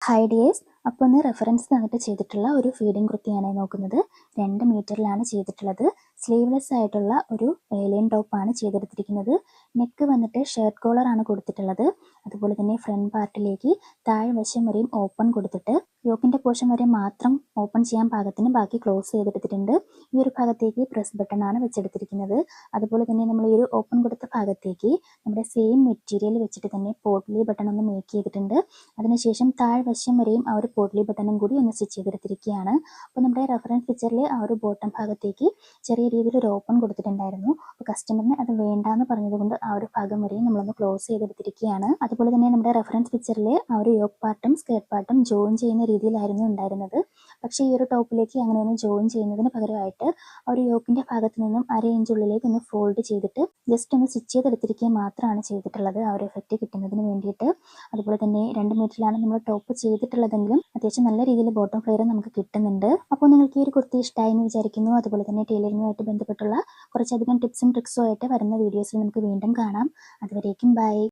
Hi dears, അപ്പോൾ ഒന്ന് reference തന്നിട്ട് ചെയ്തിട്ടുള്ള ഒരു ഫീഡിങ് കുർത്തിയാണ് നോക്കുന്നത്. 2 മീറ്ററിലാണ് ചെയ്തിട്ടുള്ളത്. സ്ലീവ്ലെസ് ആയിട്ടുള്ള ഒരു ലൈൻ ടോപ്പാണ് ചെയ്തെടുത്തിരിക്കുന്നത്. നെക്ക് വന്നിട്ട് ഷർട്ട് കോളറാണ് കൊടുത്തിട്ടുള്ളത്. അതുപോലെ തന്നെ ഫ്രണ്ട് പാർട്ടിലേക്ക് താഴെ വശം വരെയും ഓപ്പൺ കൊടുത്തിട്ട് യോക്കിൻ്റെ പോർഷൻ വരെ മാത്രം ഓപ്പൺ ചെയ്യാൻ പാകത്തിന് ബാക്കി ക്ലോസ് ചെയ്തെടുത്തിട്ടുണ്ട്. ഈ ഒരു ഭാഗത്തേക്ക് പ്രസ് ബട്ടൺ ആണ് വെച്ചെടുത്തിരിക്കുന്നത്. അതുപോലെ തന്നെ നമ്മൾ ഈ ഒരു ഓപ്പൺ കൊടുത്ത ഭാഗത്തേക്ക് നമ്മുടെ സെയിം മെറ്റീരിയൽ വെച്ചിട്ട് തന്നെ പോട്ട്ലി ബട്ടൺ ഒന്ന് മേക്ക് ചെയ്തിട്ടുണ്ട്. അതിനുശേഷം താഴ്വശം വരെയും ആ ഒരു പോട്ട്ലി ബട്ടണും കൂടി ഒന്ന് സ്റ്റിച്ച് ചെയ്തെടുത്തിരിക്കുകയാണ്. അപ്പോൾ നമ്മുടെ റെഫറൻസ് പിക്ചറിൽ ആ ഒരു ബോട്ടം ഭാഗത്തേക്ക് ചെറിയ രീതിയിൽ ഒരു ഓപ്പൺ കൊടുത്തിട്ടുണ്ടായിരുന്നു. അപ്പോൾ കസ്റ്റമറിന് അത് വേണ്ടാന്ന് പറഞ്ഞതുകൊണ്ട് ആ ഒരു ഭാഗം വരെയും നമ്മളൊന്ന് ക്ലോസ് ചെയ്തെടുത്തിരിക്കുകയാണ്. അതുപോലെ തന്നെ നമ്മുടെ റെഫറൻസ് പിക്ചറിൽ ആ ഒരു യോക്ക് പാർട്ടും സ്കേർട്ട് പാർട്ടും ജോയിൻ ചെയ്യുന്ന രീതിയിലായിരുന്നു ഉണ്ടായിരുന്നത്. പക്ഷേ ഈ ഒരു ടോപ്പിലേക്ക് അങ്ങനെയൊന്നും ജോയിൻ ചെയ്യുന്നതിന് പകരമായിട്ട് ആ ഒരു യോക്കിൻ്റെ ഭാഗത്ത് നിന്നും 1/2 ഇഞ്ച് ഉള്ളിലേക്ക് ഒന്ന് ഫോൾഡ് ചെയ്തിട്ട് ജസ്റ്റ് ഒന്ന് സ്റ്റിച്ച് ചെയ്തെടുത്തിരിക്കുക മാത്രമാണ് ചെയ്തിട്ടുള്ളത്, ആ ഒരു എഫക്റ്റ് കിട്ടുന്നതിന് വേണ്ടിയിട്ട്. അതുപോലെ തന്നെ 2 മീറ്ററിലാണ് നമ്മൾ ടോപ്പ് ചെയ്തിട്ടുള്ളതെങ്കിലും അത്യാവശ്യം നല്ല രീതിയിൽ ബോട്ടം ഫ്ലെയർ നമുക്ക് കിട്ടുന്നുണ്ട്. അപ്പോൾ നിങ്ങൾക്ക് ഈ ഒരു കുർത്തി ഇഷ്ടമായി എന്ന് വിചാരിക്കുന്നു. അതുപോലെ തന്നെ ടൈലറിങ്ങുമായിട്ട് ബന്ധപ്പെട്ടുള്ള കുറച്ചധികം ടിപ്സും ട്രിക്സും ആയിട്ട് വരുന്ന വീഡിയോസിൽ നമുക്ക് വീണ്ടും കാണാം. അതുവരേക്കും ബൈ.